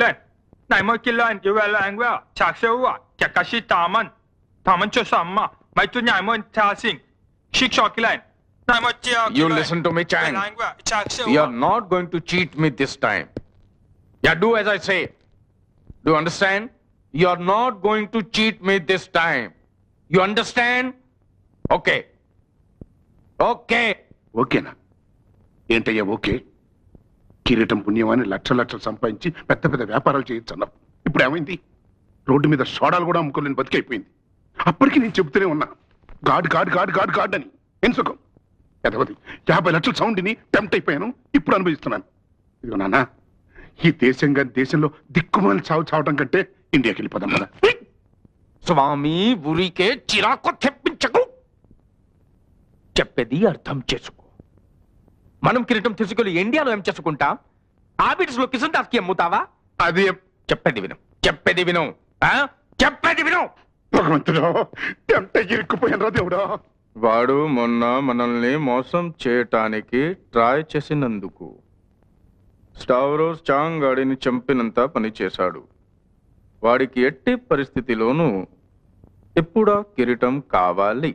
len nai mo kilan ju wala angwa chak sewa chakashi taman cho samma mai tu nyai mo ta sing shik shokilan nai mo chia You listen to me, Chang. You are not going to cheat me this time. Yeah, do as I say. Do you understand? You are not going to cheat me this time. You understand? Okay. Okay. ఓకేనా ఏంటయ్యా okay కిరీటం పుణ్యమాని లక్షలు సంపాదించి పెద్ద పెద్ద వ్యాపారాలు చేయొచ్చు అన్నావు ఇప్పుడు ఏమైంది రోడ్డు మీద సోడాలు కూడా అమ్ముకోలేని బతికైపోయింది అప్పటికి నేను చెబుతూనే ఉన్నా గాడ్ అని ఏం సుఖం ఎదవది 50 లక్షల సౌండ్ని టెంప్ట్ అయిపోయాను ఇప్పుడు అనుభవిస్తున్నాను ఇదిగో నాన్న ఈ దేశంలో దిక్కుమాలి చావటం కంటే ఇండియాకి వెళ్ళిపోదాం కదా స్వామి ఊరికే చిరాకు తెప్పించకు చెప్పేది అర్థం చేసుకో మనం కిరీటం తీసుకెళ్ళి ఇండియాలో ఏం చేసుకుంటాం ఆబిడ్స్ లో కిషన్ దాస్ కి అమ్ముతావా అది చెప్పేది విను భగవంతుడా టెంప్ట్ అయ్యి ఇరుక్కుపోయాను రా దేవుడా వాడు మొన్న మనల్ని మోసం చేయటానికి ట్రై చేసినందుకు స్టావ్రోస్ చాంగ్ గాడిని చంపినంత పని చేశాడు వాడికి ఎట్టి పరిస్థితిలోనూ ఎప్పుడా కిరీటం కావాలి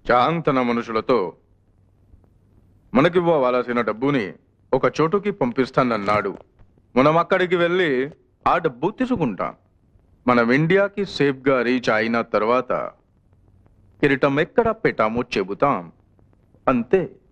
చాంగ్ తన మనుషులతో మనకివ్వవలసిన డబ్బుని ఒక చోటుకి పంపిస్తానన్నాడు మనం అక్కడికి వెళ్ళి ఆ డబ్బు తీసుకుంటాం మనం ఇండియాకి సేఫ్ గా రీచ్ అయిన తర్వాత కిరీటం ఎక్కడ పెట్టామో చెబుతాం అంతే